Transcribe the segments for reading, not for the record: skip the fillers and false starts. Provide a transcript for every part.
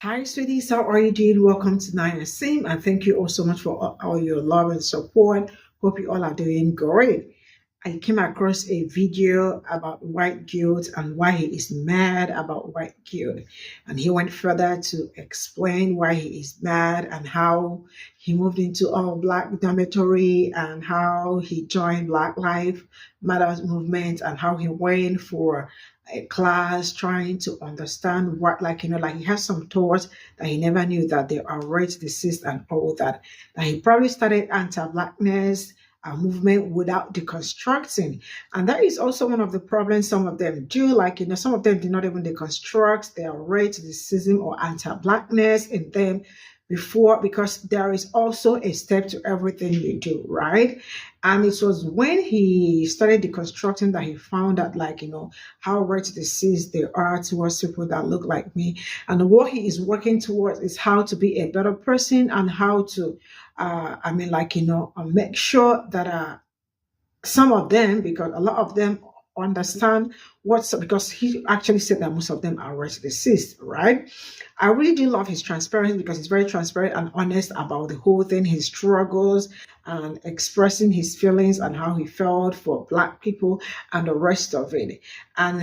Hi, sweeties. How are you doing? Welcome to Nine Sim, and thank you all so much for all your love and support. Hope you all are doing great. I came across a video about white guilt and why he is mad about white guilt. And he went further to explain why he is mad and how he moved into all black dormitory and how he joined Black Lives Matters movement and how he went for a class trying to understand what, like he has some thoughts that he never knew that there are race disease and all that. That he probably started anti-blackness movement without deconstructing. And that is also one of the problems some of them do. Some of them do not even deconstruct their racism or anti-blackness in them before, because there is also a step to everything you do, right? And it was when he started deconstructing that he found out, how racist there are towards people that look like me. And what he is working towards is how to be a better person and how to make sure that some of them, because a lot of them understand what's, because he actually said that most of them are racist, right? I really do love his transparency because he's very transparent and honest about the whole thing, his struggles, and expressing his feelings and how he felt for Black people and the rest of it. And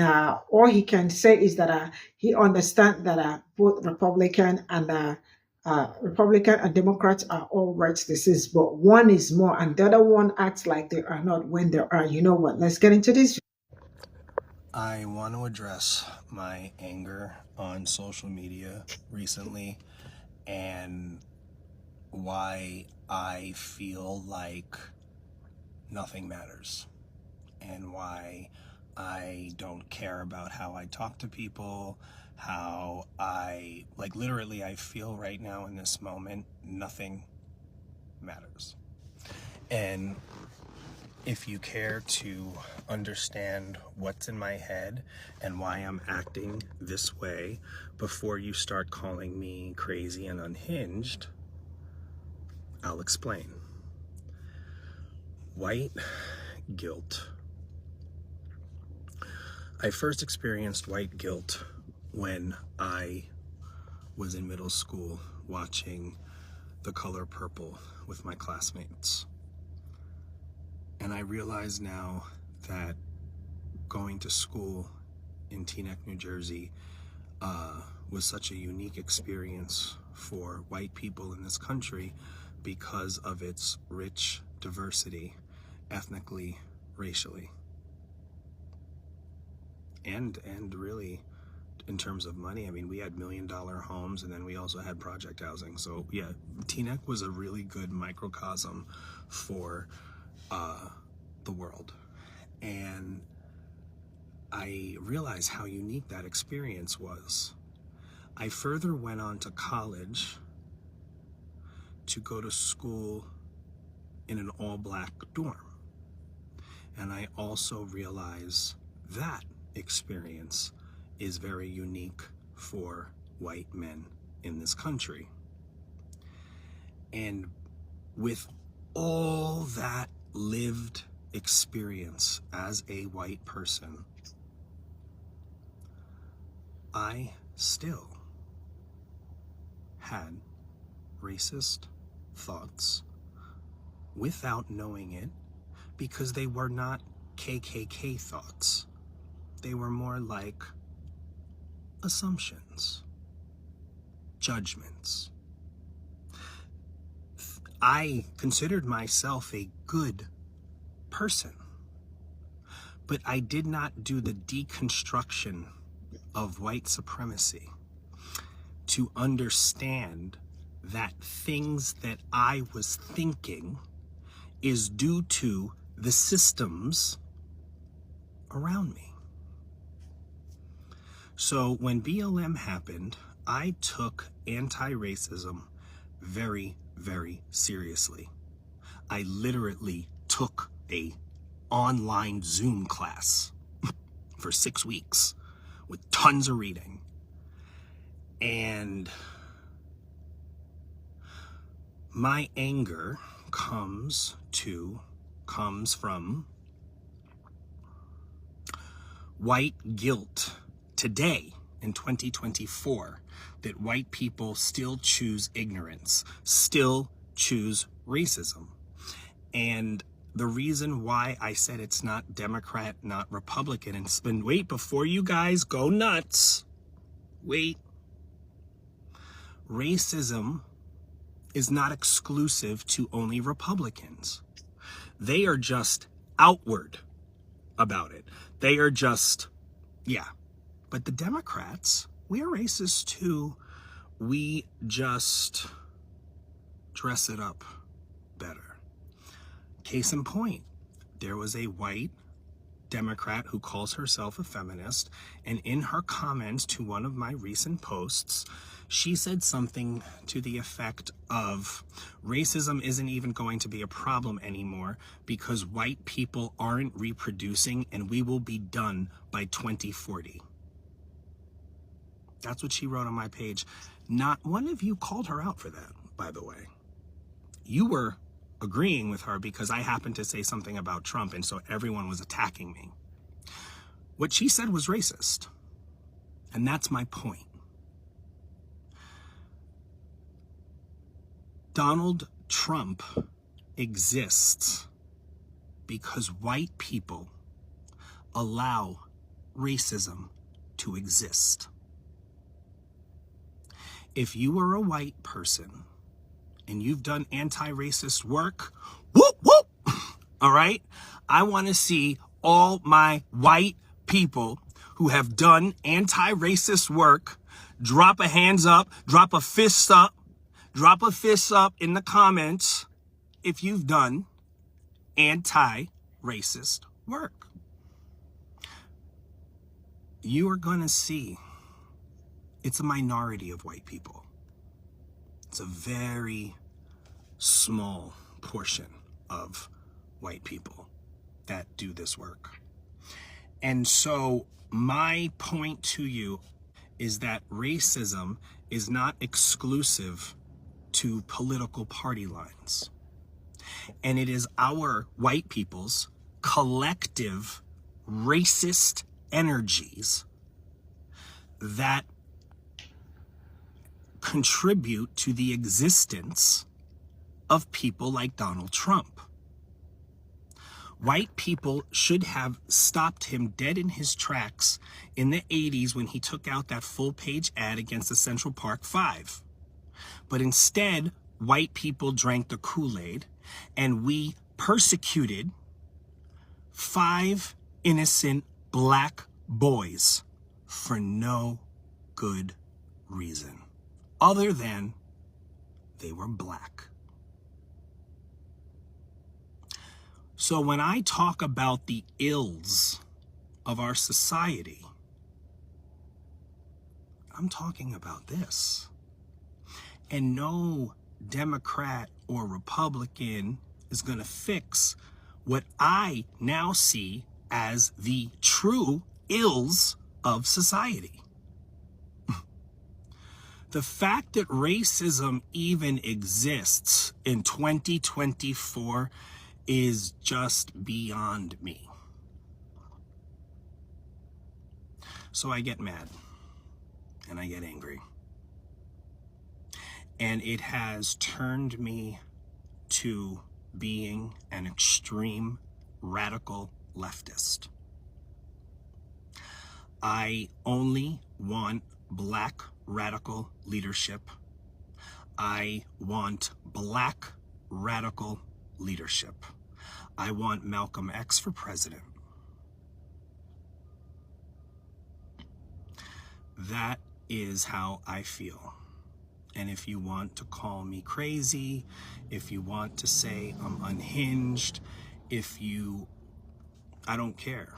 all he can say is that he understands that both Republican and Democrats are all racists, but one is more, and the other one acts like they are not when they are. You know what? Let's get into this. I want to address my anger on social media recently and why I feel like nothing matters and why I don't care about how I talk to people, how literally I feel right now in this moment, nothing matters. And if you care to understand what's in my head and why I'm acting this way before you start calling me crazy and unhinged, I'll explain. White guilt. I first experienced white guilt when I was in middle school watching The Color Purple with my classmates. And I realize now that going to school in Teaneck, New Jersey, was such a unique experience for white people in this country because of its rich diversity, ethnically, racially, and really in terms of money. I mean, we had $1 million homes, and then we also had project housing. So yeah, Teaneck was a really good microcosm for the world. And I realized how unique that experience was. I further went on to college to go to school in an all-black dorm. And I also realized that experience is very unique for white men in this country. And with all that lived experience as a white person, I still had racist thoughts without knowing it, because they were not KKK thoughts. They were more like assumptions, judgments. I considered myself a good person, but I did not do the deconstruction of white supremacy to understand that things that I was thinking is due to the systems around me. So when BLM happened, I took anti-racism very, very seriously. I literally took a online Zoom class for 6 weeks with tons of reading. And my anger comes from white guilt today in 2024 that white people still choose ignorance, still choose racism. And the reason why I said it's not Democrat, not Republican, and wait, before you guys go nuts, wait. Racism is not exclusive to only Republicans. They are just outward about it. They are just, yeah. But the Democrats, we are racist too. We just dress it up better. Case in point, there was a white Democrat who calls herself a feminist, and in her comments to one of my recent posts, she said something to the effect of racism isn't even going to be a problem anymore because white people aren't reproducing and we will be done by 2040. That's what she wrote on my page. Not one of you called her out for that, by the way. You were agreeing with her because I happened to say something about Trump, and so everyone was attacking me. What she said was racist, and that's my point. Donald Trump exists because white people allow racism to exist. If you are a white person and you've done anti-racist work, whoop, whoop, all right? I want to see all my white people who have done anti-racist work drop a hands up, drop a fist up in the comments if you've done anti-racist work. You are going to see it's a minority of white people. It's a very small portion of white people that do this work. And so my point to you is that racism is not exclusive to political party lines. And it is our white people's collective racist energies that contribute to the existence of people like Donald Trump. White people should have stopped him dead in his tracks in the 80s when he took out that full-page ad against the Central Park Five. But instead, white people drank the Kool-Aid, and we persecuted 5 innocent black boys for no good reason, other than they were black. So when I talk about the ills of our society, I'm talking about this. And no Democrat or Republican is going to fix what I now see as the true ills of society. The fact that racism even exists in 2024 is just beyond me. So I get mad and I get angry. And it has turned me to being an extreme radical leftist. I only want black radical leadership. I want black radical leadership. I want Malcolm X for president. That is how I feel. And if you want to call me crazy, if you want to say I'm unhinged, I don't care.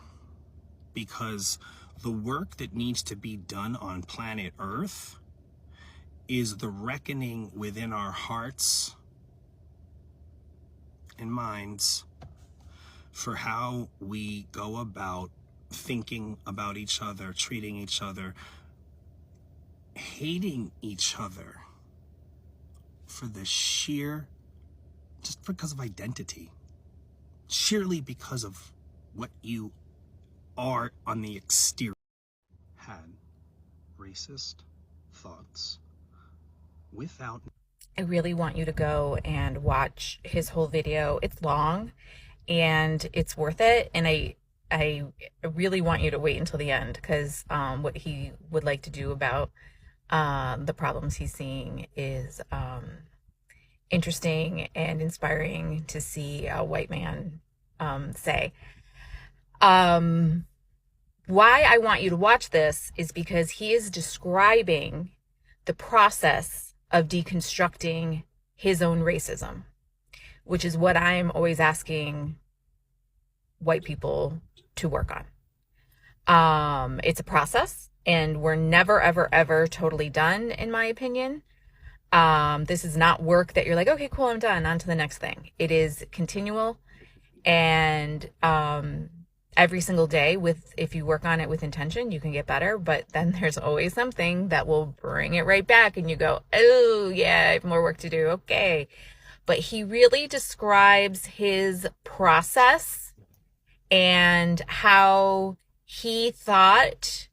Because the work that needs to be done on planet Earth is the reckoning within our hearts and minds for how we go about thinking about each other, treating each other, hating each other for the just because of identity, sheerly because of what you are on the exterior. racist thoughts without. I really want you to go and watch his whole video. It's long and it's worth it. And I really want you to wait until the end because what he would like to do about the problems he's seeing is interesting and inspiring to see a white man say. Why I want you to watch this is because he is describing the process of deconstructing his own racism, which is what I'm always asking white people to work on. It's a process, and we're never, ever, ever totally done, in my opinion. This is not work that you're like, okay, cool, I'm done, on to the next thing. It is continual, and every single day, if you work on it with intention, you can get better. But then there's always something that will bring it right back, and you go, oh yeah, I have more work to do. Okay. But he really describes his process and how he thought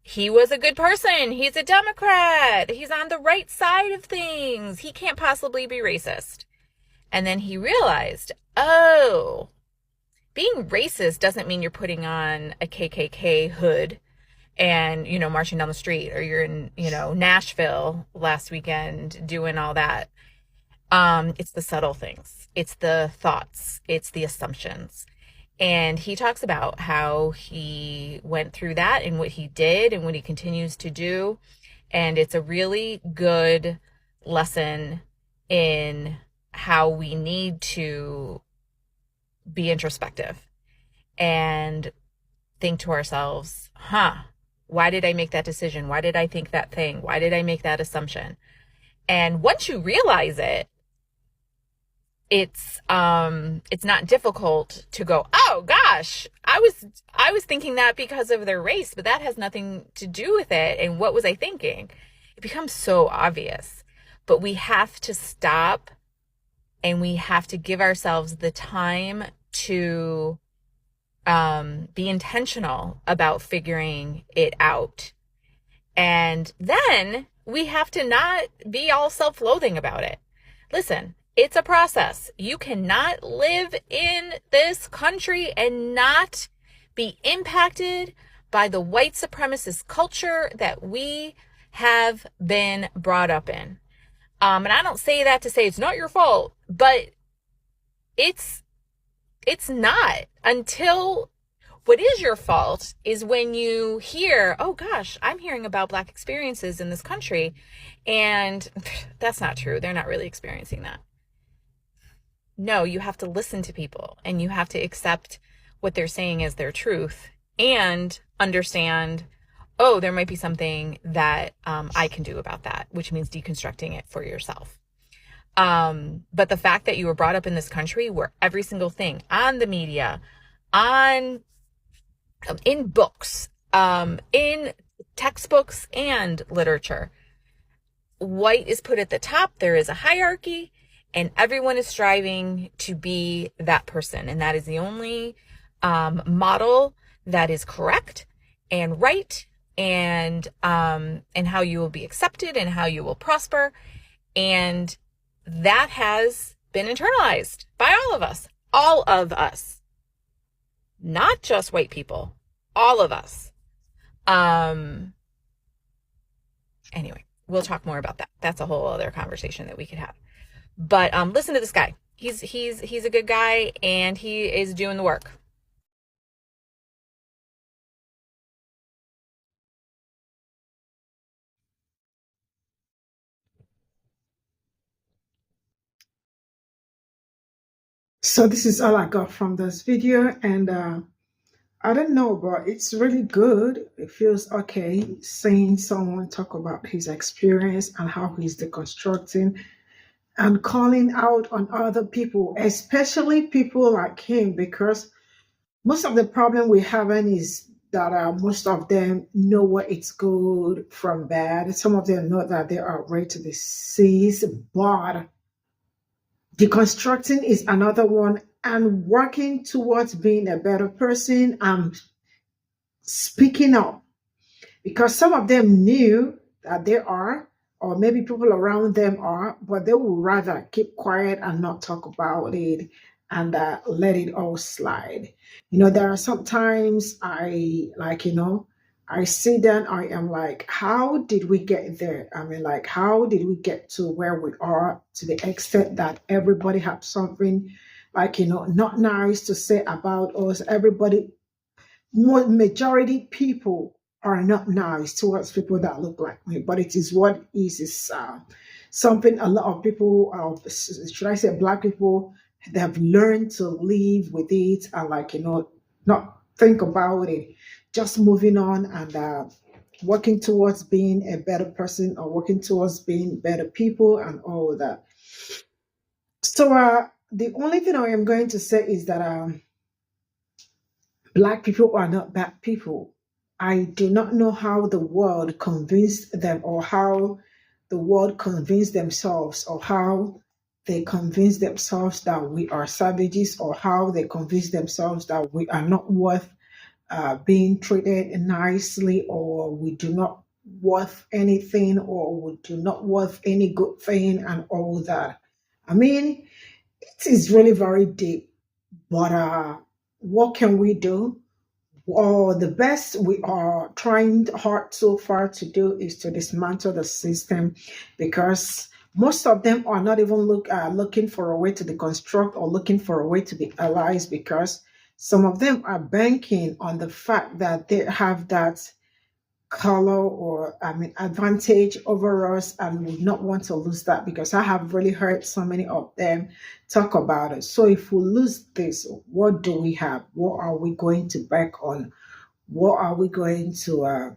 he was a good person. He's a Democrat. He's on the right side of things. He can't possibly be racist. And then he realized, oh, being racist doesn't mean you're putting on a KKK hood and, marching down the street, or you're in, Nashville last weekend doing all that. It's the subtle things. It's the thoughts. It's the assumptions. And he talks about how he went through that and what he did and what he continues to do. And it's a really good lesson in how we need to be introspective and think to ourselves, why did I make that decision? Why did I think that thing? Why did I make that assumption? And once you realize it, it's not difficult to go, oh gosh, I was thinking that because of their race, but that has nothing to do with it. And what was I thinking? It becomes so obvious. But we have to stop, and we have to give ourselves the time to be intentional about figuring it out. And then we have to not be all self-loathing about it. Listen, it's a process. You cannot live in this country and not be impacted by the white supremacist culture that we have been brought up in. And I don't say that to say it's not your fault, but it's not, until what is your fault is when you hear, oh gosh, I'm hearing about Black experiences in this country, and that's not true. They're not really experiencing that. No, you have to listen to people, and you have to accept what they're saying as their truth, and understand, oh, there might be something that I can do about that, which means deconstructing it for yourself. But the fact that you were brought up in this country where every single thing on the media, in books, in textbooks and literature, white is put at the top. There is a hierarchy, and everyone is striving to be that person. And that is the only model that is correct and right, and how you will be accepted and how you will prosper. And that has been internalized by all of us, not just white people, all of us. Anyway, we'll talk more about that. That's a whole other conversation that we could have. But listen to this guy. He's a good guy, and he is doing the work. So this is all I got from this video, and I don't know, but it's really good. It feels okay seeing someone talk about his experience and how he's deconstructing and calling out on other people, especially people like him, because most of the problem we're having is that most of them know what it's good from bad. Some of them know that they are right to the seas, but deconstructing is another one, and working towards being a better person and speaking up because some of them knew that they are, or maybe people around them are, but they would rather keep quiet and not talk about it and let it all slide. There are sometimes I sit down, I am like, how did we get there? I mean, like, how did we get to where we are to the extent that everybody has something not nice to say about us? Everybody, majority people are not nice towards people that look like me, but it is what is something a lot of people, should I say, Black people, they have learned to live with it and not think about it, just moving on and working towards being a better person or working towards being better people and all of that. So the only thing I am going to say is that Black people are not bad people. I do not know how the world convinced them, or how the world convinced themselves, or how they convince themselves that we are savages, or how they convince themselves that we are not worth being treated nicely, or we do not worth anything, or we do not worth any good thing, and all that. I mean, it is really very deep, but what can we do? Well, the best we are trying hard so far to do is to dismantle the system, because most of them are not even looking for a way to deconstruct or looking for a way to be allies, because some of them are banking on the fact that they have that color, or I mean advantage over us, and would not want to lose that, because I have really heard so many of them talk about it. So if we lose this, what do we have? What are we going to back on? What are we going to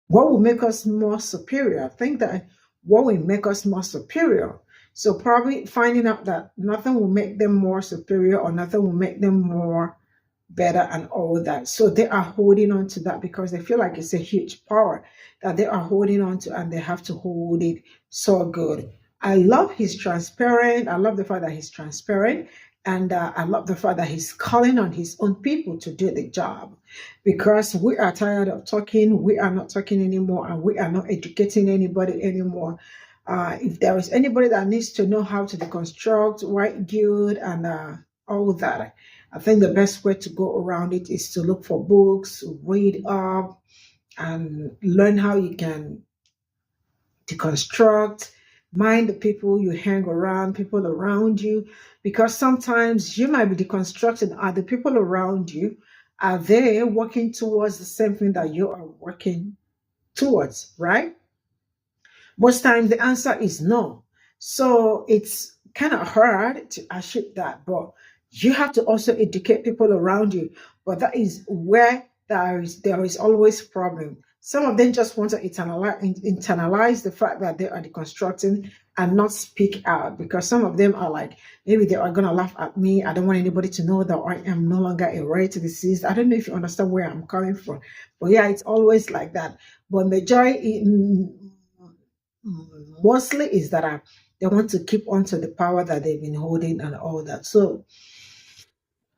what will make us more superior? I think that what will make us more superior. So probably finding out that nothing will make them more superior, or nothing will make them more better and all that. So they are holding on to that because they feel like it's a huge power that they are holding on to, and they have to hold it so good. I love he's transparent. I love the fact that he's transparent. And I love the fact that he's calling on his own people to do the job, because we are tired of talking. We are not talking anymore, and we are not educating anybody anymore. If there is anybody that needs to know how to deconstruct white guilt and all that, I think the best way to go around it is to look for books, read up, and learn how you can deconstruct. Mind the people you hang around, people around you, because sometimes you might be deconstructing. Are the people around you, are they working towards the same thing that you are working towards, right? Most times the answer is no. So it's kind of hard to achieve that, but you have to also educate people around you. But that is where there is always problem. Some of them just want to internalize the fact that they are deconstructing and not speak out, because some of them are like, maybe they are gonna laugh at me. I don't want anybody to know that I am no longer a rare disease. I don't know if you understand where I'm coming from, but yeah, it's always like that. But majority, mostly, is that they want to keep on to the power that they've been holding and all that. So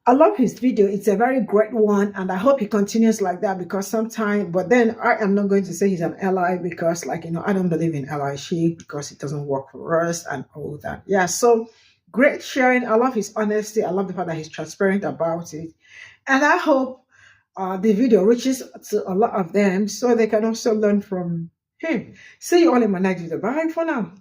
I love his video. It's a very great one, and I hope he continues like that, because sometimes, but then I am not going to say he's an ally, because I don't believe in allyship, because it doesn't work for us and all that. Yeah, so great sharing. I love his honesty. I love the fact that he's transparent about it. And I hope the video reaches to a lot of them so they can also learn from him. See you all in my next video. Bye for now.